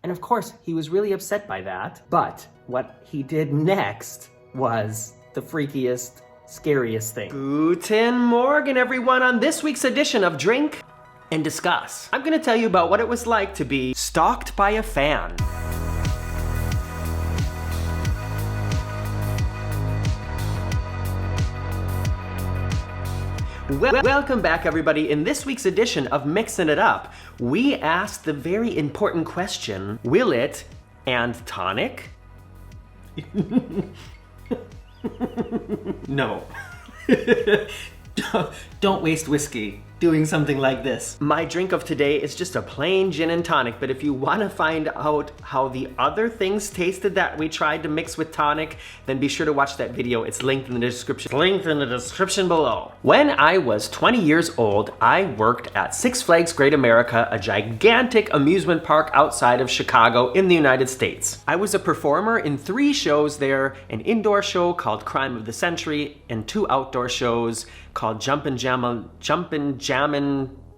And of course, he was really upset by that. But what he did next was the freakiest, scariest thing. Guten Morgen, everyone. On this week's edition of Drink and Discuss, I'm gonna tell you about what it was like to be stalked by a fan. Welcome back, everybody. In this week's edition of Mixing It Up, we asked the very important question, will it and tonic? No. Don't waste whiskey doing something like this. My drink of today is just a plain gin and tonic, but if you want to find out how the other things tasted that we tried to mix with tonic, then be sure to watch that video. It's linked in the description. Below. When I was 20 years old, I worked at Six Flags Great America, a gigantic amusement park outside of Chicago in the United States. I was a performer in 3 shows there, an indoor show called Crime of the Century, and 2 outdoor shows called Jumpin' Jammin'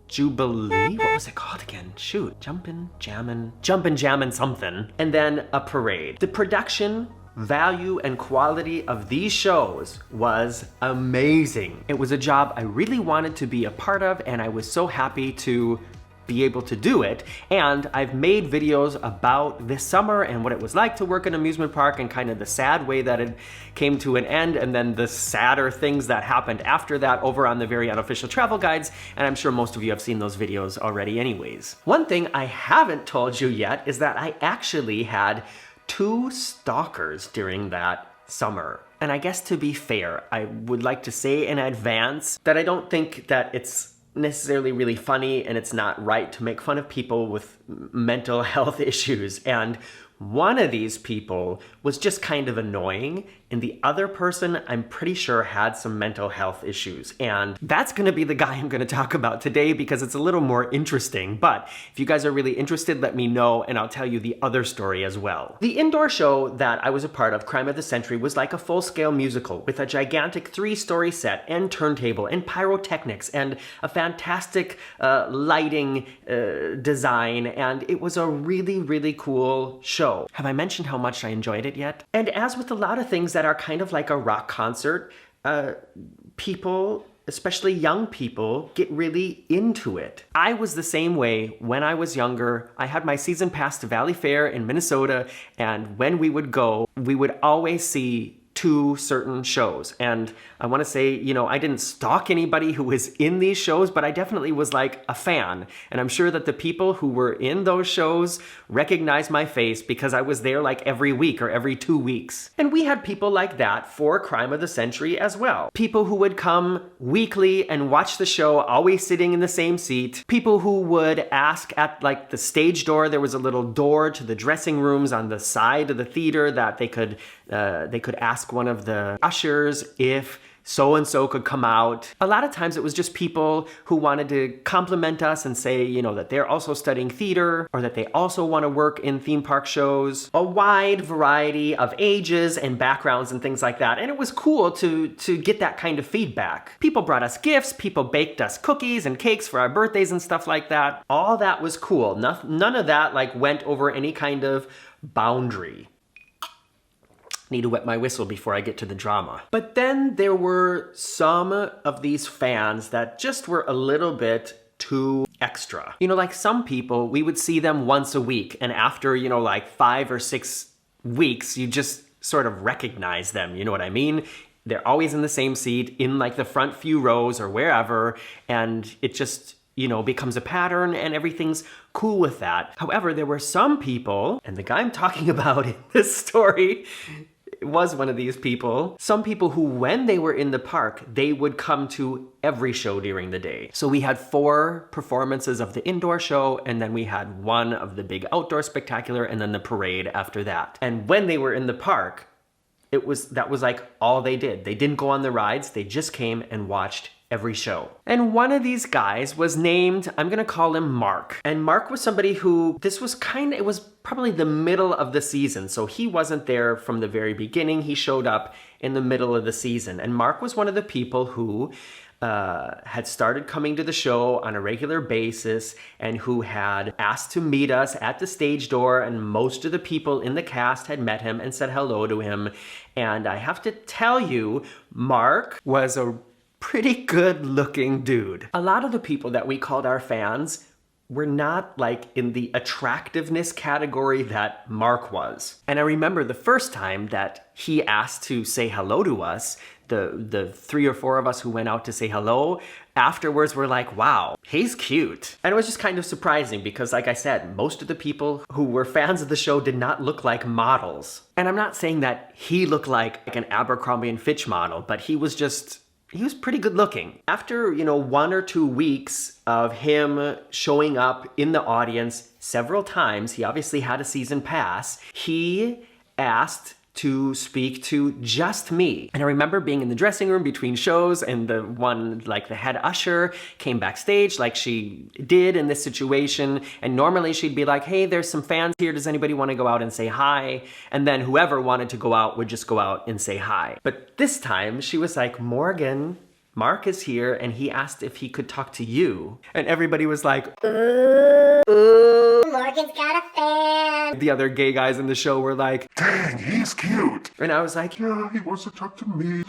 Jubilee? What was it called again? Shoot. Jumpin' Jammin' something. And then a parade. The production value and quality of these shows was amazing. It was a job I really wanted to be a part of, and I was so happy to be able to do it. And I've made videos about this summer and what it was like to work in an amusement park and kind of the sad way that it came to an end, and then the sadder things that happened after that over on the Very Unofficial Travel Guides, and I'm sure most of you have seen those videos already anyways. One thing I haven't told you yet is that I actually had 2 stalkers during that summer. And I guess to be fair, I would like to say in advance that I don't think that it's necessarily really funny, and it's not right to make fun of people with mental health issues. And one of these people was just kind of annoying, and the other person I'm pretty sure had some mental health issues. And that's gonna be the guy I'm gonna talk about today because it's a little more interesting. But if you guys are really interested, let me know and I'll tell you the other story as well. The indoor show that I was a part of, Crime of the Century, was like a full-scale musical with a gigantic 3-story set and turntable and pyrotechnics and a fantastic lighting design, and it was a really, really cool show. Have I mentioned how much I enjoyed it yet? And as with a lot of things that are kind of like a rock concert, people, especially young people, get really into it. I was the same way when I was younger. I had my season pass to Valley Fair in Minnesota, and when we would go, we would always see 2 certain shows. And I want to say, you know, I didn't stalk anybody who was in these shows, but I definitely was like a fan. And I'm sure that the people who were in those shows recognized my face because I was there like every week or every 2 weeks. And we had people like that for Crime of the Century as well. People who would come weekly and watch the show, always sitting in the same seat. People who would ask at like the stage door. There was a little door to the dressing rooms on the side of the theater that they could ask one of the ushers if so-and-so could come out. A lot of times it was just people who wanted to compliment us and say, you know, that they're also studying theater or that they also want to work in theme park shows. A wide variety of ages and backgrounds and things like that. And it was cool to get that kind of feedback. People brought us gifts, people baked us cookies and cakes for our birthdays and stuff like that. All that was cool. None of that like went over any kind of boundary. Need to wet my whistle before I get to the drama. But then there were some of these fans that just were a little bit too extra. You know, like some people, we would see them once a week, and after, you know, like 5 or 6 weeks, you just sort of recognize them, you know what I mean? They're always in the same seat, in like the front few rows or wherever, and it just, you know, becomes a pattern and everything's cool with that. However, there were some people, and the guy I'm talking about in this story was one of these people. Some people who, when they were in the park, they would come to every show during the day. So we had 4 performances of the indoor show, and then we had 1 of the big outdoor spectacular, and then the parade after that. And when they were in the park, that was like all they did. They didn't go on the rides, they just came and watched every show. And one of these guys was named, I'm gonna call him Mark. And Mark was somebody who, it was probably the middle of the season. So he wasn't there from the very beginning. He showed up in the middle of the season. And Mark was one of the people who had started coming to the show on a regular basis and who had asked to meet us at the stage door, and most of the people in the cast had met him and said hello to him. And I have to tell you, Mark was a pretty good looking dude. A lot of the people that we called our fans were not like in the attractiveness category that Mark was. And I remember the first time that he asked to say hello to us, the 3 or 4 of us who went out to say hello, afterwards were like, wow, he's cute. And it was just kind of surprising because, like I said, most of the people who were fans of the show did not look like models. And I'm not saying that he looked like an Abercrombie and Fitch model, but he was pretty good looking. After, 1 or 2 weeks of him showing up in the audience several times, he obviously had a season pass, he asked to speak to just me. And I remember being in the dressing room between shows, and the head usher came backstage like she did in this situation. And normally she'd be like, hey, there's some fans here. Does anybody want to go out and say hi? And then whoever wanted to go out would just go out and say hi. But this time she was like, Morgan, Mark is here and he asked if he could talk to you. And everybody was like, ooh, Morgan's got a fan. The other gay guys in the show were like, dang, he's cute. And I was like, yeah, he wants to talk to me.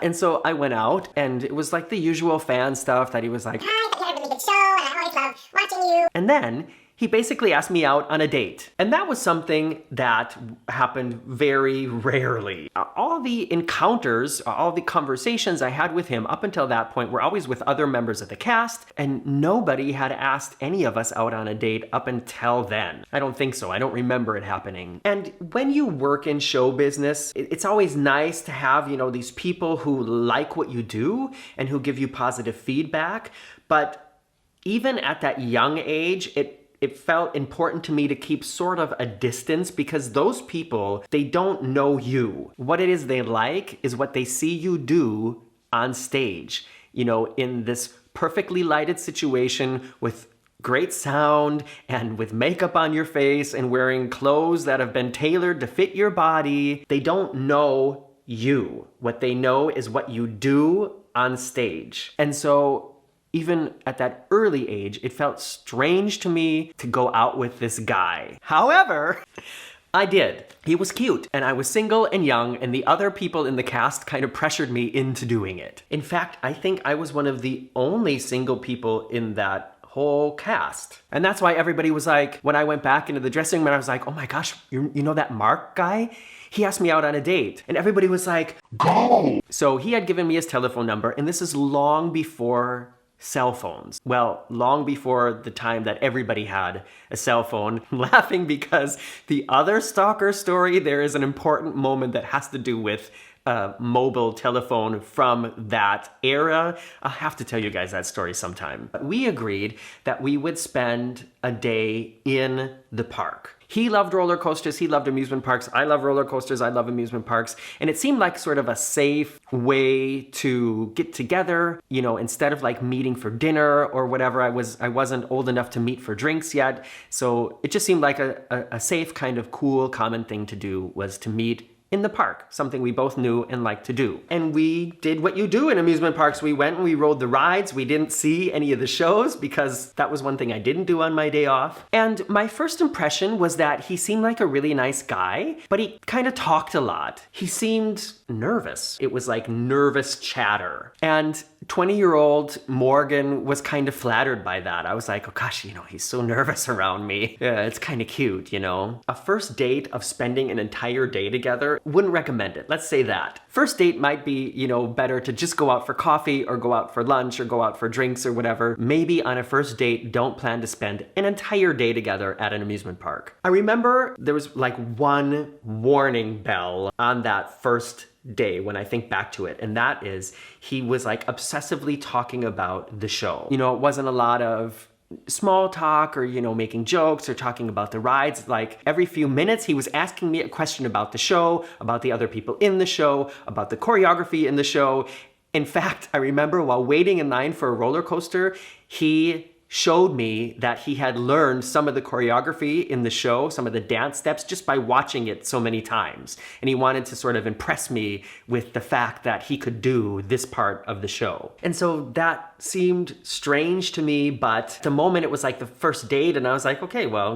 And so I went out, and it was like the usual fan stuff that he was like, hi, you had a really good show and I always love watching you. And then he basically asked me out on a date. And that was something that happened very rarely. All the encounters, all the conversations I had with him up until that point were always with other members of the cast, and nobody had asked any of us out on a date up until then. I don't think so. I don't remember it happening. And when you work in show business, it's always nice to have, these people who like what you do and who give you positive feedback. But even at that young age, it felt important to me to keep sort of a distance, because those people, they don't know you. What it is they like is what they see you do on stage, in this perfectly lighted situation with great sound and with makeup on your face and wearing clothes that have been tailored to fit your body. They don't know you. What they know is what you do on stage. And so even at that early age, it felt strange to me to go out with this guy. However, I did. He was cute, and I was single and young, and the other people in the cast kind of pressured me into doing it. In fact, I think I was one of the only single people in that whole cast. And that's why everybody was like, when I went back into the dressing room, and I was like, oh my gosh, you know that Mark guy? He asked me out on a date. And everybody was like, go! So he had given me his telephone number, and this is long before cell phones. Well, long before the time that everybody had a cell phone. I'm laughing because the other Stalker story, there is an important moment that has to do with mobile telephone from that era. I'll have to tell you guys that story sometime. But we agreed that we would spend a day in the park. He loved roller coasters, he loved amusement parks. I love roller coasters, I love amusement parks. And it seemed like sort of a safe way to get together, instead of like meeting for dinner or whatever. I wasn't old enough to meet for drinks yet. So it just seemed like a safe kind of cool, common thing to do was to meet in the park, something we both knew and liked to do. And we did what you do in amusement parks. We went and we rode the rides. We didn't see any of the shows because that was one thing I didn't do on my day off. And my first impression was that he seemed like a really nice guy, but he kind of talked a lot. He seemed nervous. It was like nervous chatter. And 20-year-old Morgan was kind of flattered by that. I was like, oh gosh, he's so nervous around me. Yeah, it's kind of cute, A first date of spending an entire day together, wouldn't recommend it. Let's say that. First date might be, better to just go out for coffee or go out for lunch or go out for drinks or whatever. Maybe on a first date, don't plan to spend an entire day together at an amusement park. I remember there was like one warning bell on that first day when I think back to it, and that is he was like obsessively talking about the show. It wasn't a lot of small talk or, making jokes or talking about the rides. Like every few minutes he was asking me a question about the show, about the other people in the show, about the choreography in the show. In fact, I remember while waiting in line for a roller coaster, he showed me that he had learned some of the choreography in the show, some of the dance steps, just by watching it so many times. And he wanted to sort of impress me with the fact that he could do this part of the show. And so that seemed strange to me, but at the moment it was like the first date, and I was like, okay, well,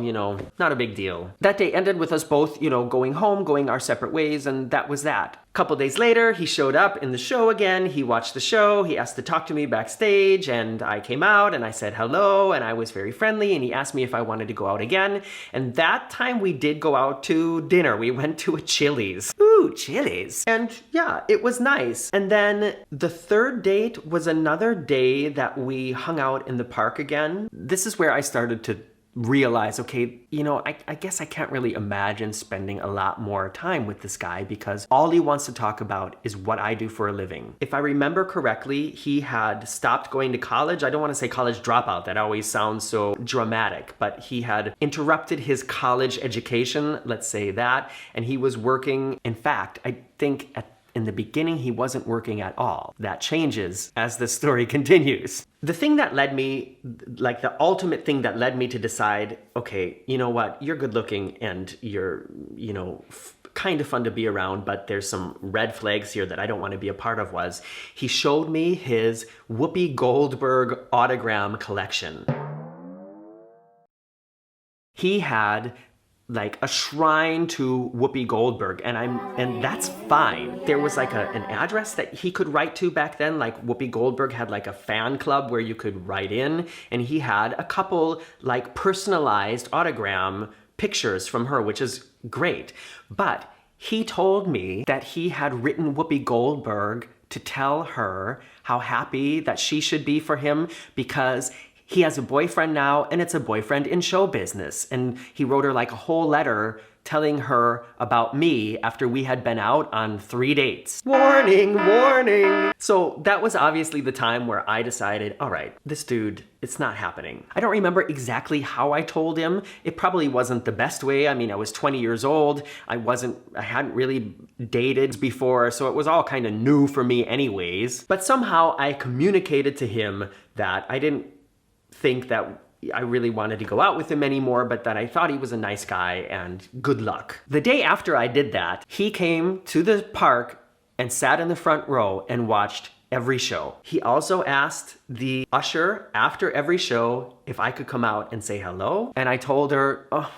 not a big deal. That day ended with us both, going home, going our separate ways, and that was that. A couple days later, he showed up in the show again. He watched the show. He asked to talk to me backstage, and I came out and I said hello, and I was very friendly, and he asked me if I wanted to go out again. And that time we did go out to dinner. We went to a Chili's. Ooh, Chili's. And yeah, it was nice. And then the third date was another day that we hung out in the park again. This is where I started to realize, okay, I guess I can't really imagine spending a lot more time with this guy because all he wants to talk about is what I do for a living. If I remember correctly, he had stopped going to college. I don't want to say college dropout. That always sounds so dramatic, but he had interrupted his college education, let's say that, and he was working. In fact, I think in the beginning, he wasn't working at all. That changes as the story continues. The thing that led me, like the ultimate thing that led me to decide, okay, you know what, you're good looking and you're, kind of fun to be around, but there's some red flags here that I don't want to be a part of, was he showed me his Whoopi Goldberg autogram collection. He had like a shrine to Whoopi Goldberg, and that's fine. There was like an address that he could write to back then. Like Whoopi Goldberg had like a fan club where you could write in, and he had a couple like personalized autogram pictures from her, which is great. But he told me that he had written Whoopi Goldberg to tell her how happy that she should be for him because he has a boyfriend now, and it's a boyfriend in show business. And he wrote her like a whole letter telling her about me after we had been out on 3 dates. Warning, warning. So that was obviously the time where I decided, all right, this dude, it's not happening. I don't remember exactly how I told him. It probably wasn't the best way. I mean, I was 20 years old. I hadn't really dated before, so it was all kind of new for me anyways. But somehow I communicated to him that I didn't think that I really wanted to go out with him anymore, but that I thought he was a nice guy and good luck. The day after I did that, he came to the park and sat in the front row and watched every show. He also asked the usher after every show if I could come out and say hello. And I told her, oh,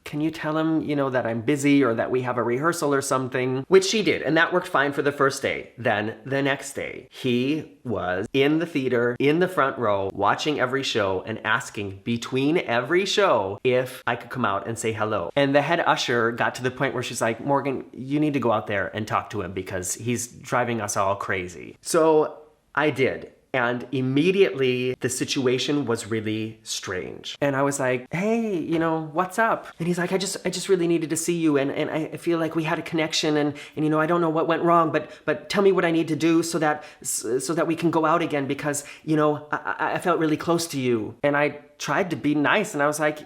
can you tell him, that I'm busy or that we have a rehearsal or something? Which she did, and that worked fine for the first day. Then the next day, he was in the theater, in the front row, watching every show and asking between every show if I could come out and say hello. And the head usher got to the point where she's like, Morgan, you need to go out there and talk to him because he's driving us all crazy. So I did. And immediately the situation was really strange. And I was like, hey, what's up? And he's like, I just really needed to see you. And I feel like we had a connection and I don't know what went wrong, but tell me what I need to do so that we can go out again because, I felt really close to you. And I tried to be nice and I was like,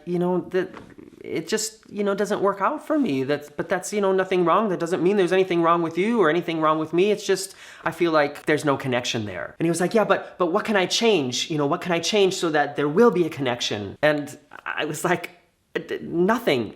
it just, doesn't work out for me. But that's, nothing wrong. That doesn't mean there's anything wrong with you or anything wrong with me. It's just, I feel like there's no connection there. And he was like, yeah, but what can I change? What can I change so that there will be a connection? And I was like, nothing,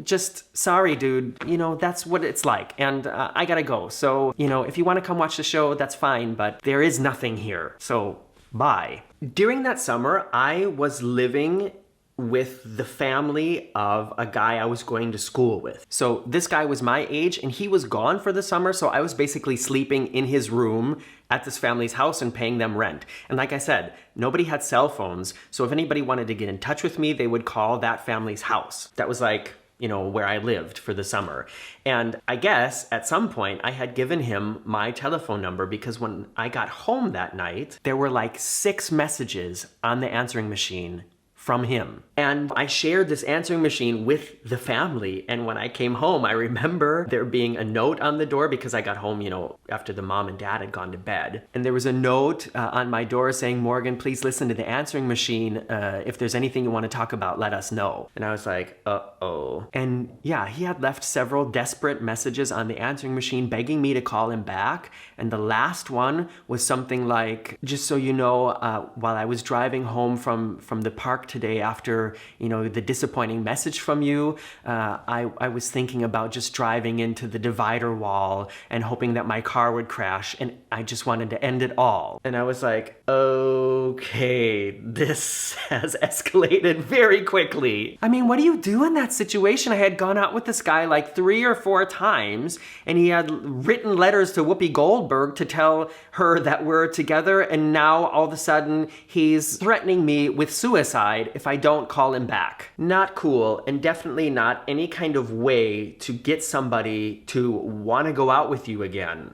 just sorry, dude. That's what it's like. And I gotta go. So, if you want to come watch the show, that's fine. But there is nothing here. So bye. During that summer, I was living with the family of a guy I was going to school with. So this guy was my age and he was gone for the summer. So I was basically sleeping in his room at this family's house and paying them rent. And like I said, nobody had cell phones. So if anybody wanted to get in touch with me, they would call that family's house. That was like, where I lived for the summer. And I guess at some point I had given him my telephone number because when I got home that night, there were like 6 messages on the answering machine from him. And I shared this answering machine with the family. And when I came home, I remember there being a note on the door because I got home, after the mom and dad had gone to bed. And there was a note on my door saying, Morgan, please listen to the answering machine. If there's anything you want to talk about, let us know. And I was like, uh-oh. And yeah, he had left several desperate messages on the answering machine begging me to call him back. And the last one was something like, just so you know, while I was driving home from the park today after, the disappointing message from you, I was thinking about just driving into the divider wall and hoping that my car would crash, and I just wanted to end it all. And I was like, okay, this has escalated very quickly. I mean, what do you do in that situation? I had gone out with this guy like 3 or 4 times, and he had written letters to Whoopi Goldberg to tell her that we're together, and now all of a sudden he's threatening me with suicide if I don't call him back. Not cool, and definitely not any kind of way to get somebody to want to go out with you again.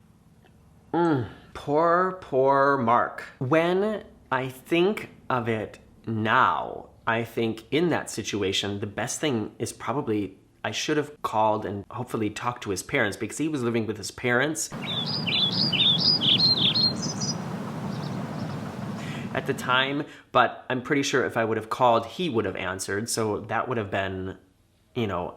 Poor Mark. When I think of it now, I think in that situation, the best thing is probably I should have called and hopefully talked to his parents, because he was living with his parents at the time, but I'm pretty sure if I would have called, he would have answered, so that would have been,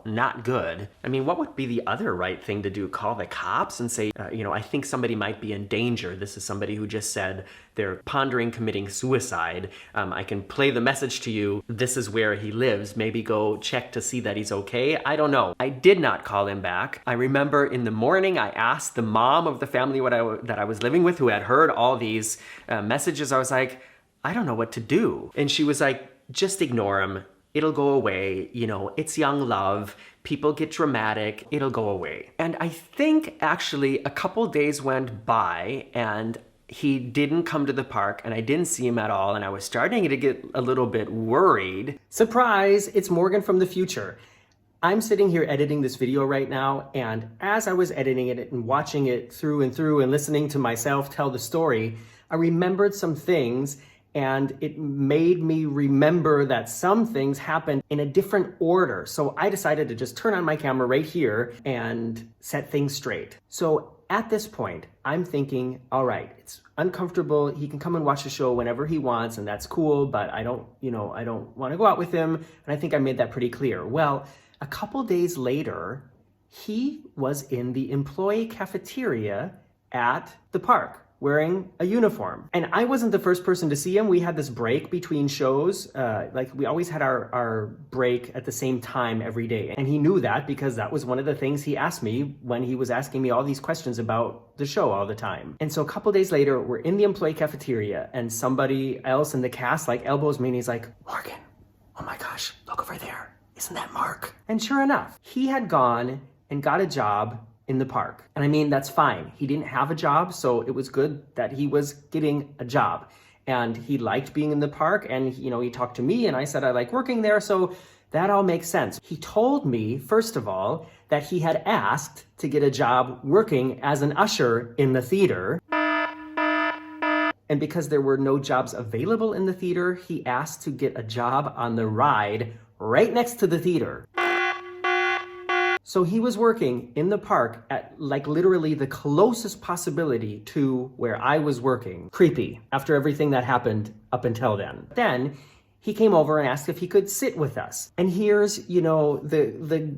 not good. I mean, what would be the other right thing to do? Call the cops and say, I think somebody might be in danger. This is somebody who just said they're pondering committing suicide. I can play the message to you. This is where he lives. Maybe go check to see that he's okay. I don't know. I did not call him back. I remember in the morning, I asked the mom of the family that I was living with, who had heard all these messages. I was like, I don't know what to do. And she was like, just ignore him. It'll go away. It's young love. People get dramatic. It'll go away. And I think actually a couple days went by and he didn't come to the park and I didn't see him at all. And I was starting to get a little bit worried. Surprise, it's Morgan from the future. I'm sitting here editing this video right now, and as I was editing it and watching it through and listening to myself tell the story, I remembered some things, and it made me remember that some things happened in a different order. So I decided to just turn on my camera right here and set things straight. So at this point, I'm thinking, all right, it's uncomfortable. He can come and watch the show whenever he wants, and that's cool, but I don't want to go out with him. And I think I made that pretty clear. Well, a couple days later, he was in the employee cafeteria at the park, wearing a uniform. And I wasn't the first person to see him. We had this break between shows. We always had our break at the same time every day. And he knew that because that was one of the things he asked me when he was asking me all these questions about the show all the time. And so a couple days later, we're in the employee cafeteria and somebody else in the cast elbows me and he's like, Morgan, oh my gosh, look over there. Isn't that Mark? And sure enough, he had gone and got a job in the park. And I mean, that's fine. He didn't have a job, so it was good that he was getting a job. And he liked being in the park, and he talked to me, and I said I like working there, so that all makes sense. He told me, first of all, that he had asked to get a job working as an usher in the theater. And because there were no jobs available in the theater, he asked to get a job on the ride right next to the theater. So he was working in the park at literally the closest possibility to where I was working. Creepy, after everything that happened up until then. Then he came over and asked if he could sit with us. And here's, the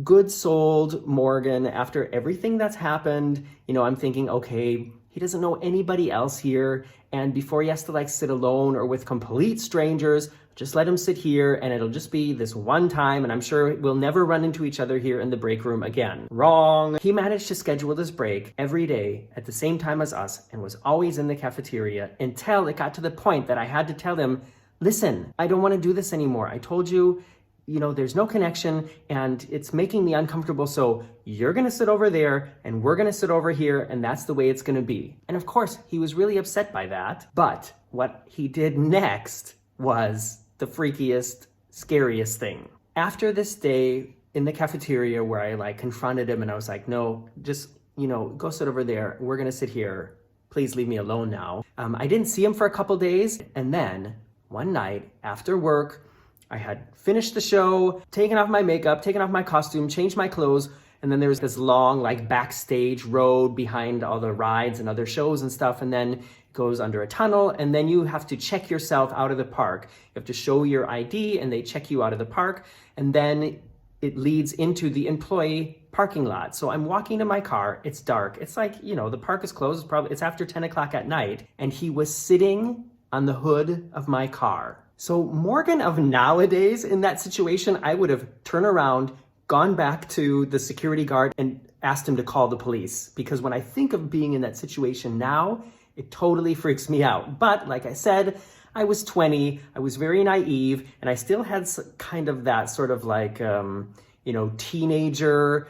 good-souled Morgan, after everything that's happened, I'm thinking, okay, he doesn't know anybody else here. And before he has to sit alone or with complete strangers, just let him sit here and it'll just be this one time and I'm sure we'll never run into each other here in the break room again. Wrong. He managed to schedule this break every day at the same time as us and was always in the cafeteria until it got to the point that I had to tell him, listen, I don't want to do this anymore. I told you, there's no connection and it's making me uncomfortable. So you're going to sit over there and we're going to sit over here and that's the way it's going to be. And of course, he was really upset by that. But what he did next was the freakiest, scariest thing. After this day in the cafeteria where I confronted him and I was like, no, just, go sit over there. We're going to sit here. Please leave me alone now. I didn't see him for a couple days. And then one night after work, I had finished the show, taken off my makeup, taken off my costume, changed my clothes, and then there was this long like backstage road behind all the rides and other shows and stuff, and then it goes under a tunnel, and then you have to check yourself out of the park. You have to show your ID and they check you out of the park, and then it leads into the employee parking lot. So I'm walking to my car, it's dark. It's like, you know, the park is closed, it's after 10 o'clock at night, and he was sitting on the hood of my car. So Morgan of nowadays in that situation, I would have turned around, gone back to the security guard and asked him to call the police. Because when I think of being in that situation now, it totally freaks me out. But like I said, I was 20, I was very naive, and I still had kind of that sort of like, you know, teenager,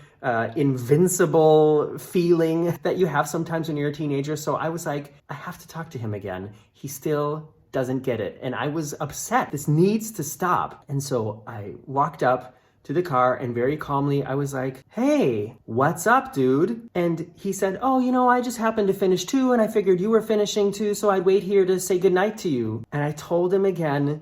invincible feeling that you have sometimes when you're a teenager. So I was like, I have to talk to him again. He still doesn't get it. And I was upset. This needs to stop. And so I walked up to the car and very calmly, I was like, hey, what's up, dude? And he said, oh, you know, I just happened to finish too, and I figured you were finishing too, so I'd wait here to say goodnight to you. And I told him again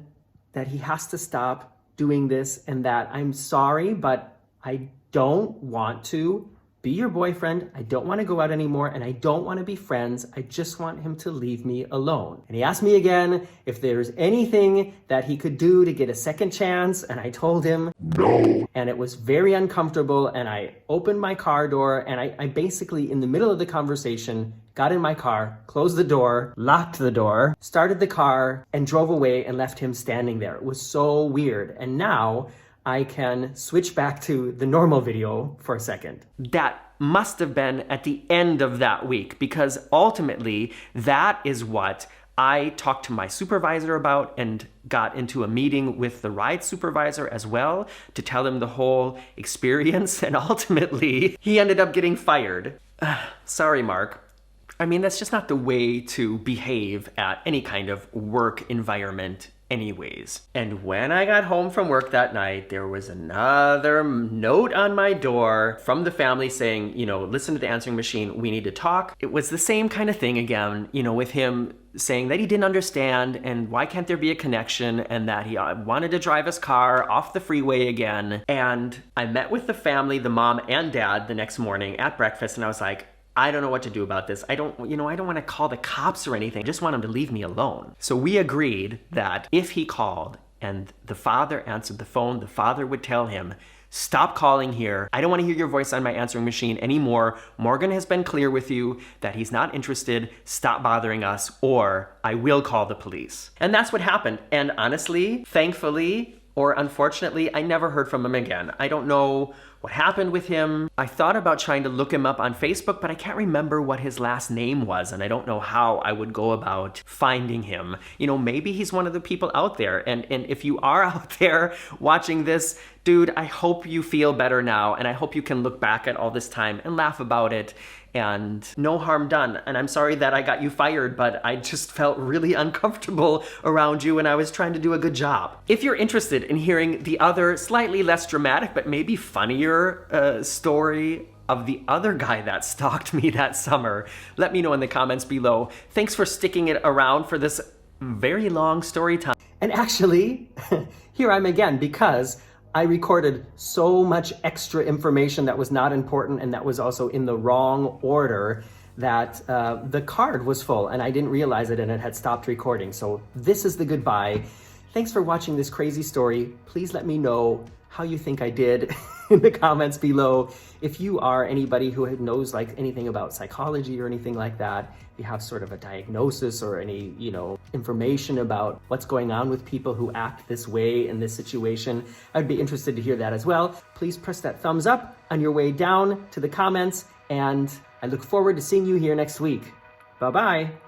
that he has to stop doing this and that I'm sorry, but I don't want to be your boyfriend. I don't want to go out anymore, and I don't want to be friends. I just want him to leave me alone. And he asked me again if there's anything that he could do to get a second chance, and I told him no. And it was very uncomfortable, and I opened my car door, and I basically, in the middle of the conversation, got in my car, closed the door, locked the door, started the car, and drove away and left him standing there. It was so weird. And now I can switch back to the normal video for a second. That must have been at the end of that week, because ultimately that is what I talked to my supervisor about and got into a meeting with the ride supervisor as well to tell him the whole experience, and ultimately he ended up getting fired. Sorry, Mark. I mean, that's just not the way to behave at any kind of work environment anyways. And when I got home from work that night, there was another note on my door from the family saying, you know, listen to the answering machine, we need to talk. It was the same kind of thing again, you know, with him saying that he didn't understand and why can't there be a connection, and that he wanted to drive his car off the freeway again. And I met with the family, the mom and dad, the next morning at breakfast, and I was like, I don't know what to do about this. I don't want to call the cops or anything. I just want him to leave me alone. So we agreed that if he called and the father answered the phone, the father would tell him, stop calling here. I don't want to hear your voice on my answering machine anymore. Morgan has been clear with you that he's not interested. Stop bothering us, or I will call the police. And that's what happened. And honestly, thankfully, or unfortunately, I never heard from him again. I don't know what happened with him. I thought about trying to look him up on Facebook, but I can't remember what his last name was, and I don't know how I would go about finding him. You know, maybe he's one of the people out there, and if you are out there watching this, dude, I hope you feel better now, and I hope you can look back at all this time and laugh about it, and no harm done. And I'm sorry that I got you fired, but I just felt really uncomfortable around you and I was trying to do a good job. If you're interested in hearing the other slightly less dramatic but maybe funnier story of the other guy that stalked me that summer, let me know in the comments below. Thanks for sticking it around for this very long story time. And actually, here I'm again, because I recorded so much extra information that was not important and that was also in the wrong order, that the card was full and I didn't realize it and it had stopped recording. So this is the goodbye. Thanks for watching this crazy story. Please let me know how you think I did in the comments below. If you are anybody who knows like anything about psychology or anything like that, if you have sort of a diagnosis or any, you know, information about what's going on with people who act this way in this situation, I'd be interested to hear that as well. Please press that thumbs up on your way down to the comments, and I look forward to seeing you here next week. Bye-bye.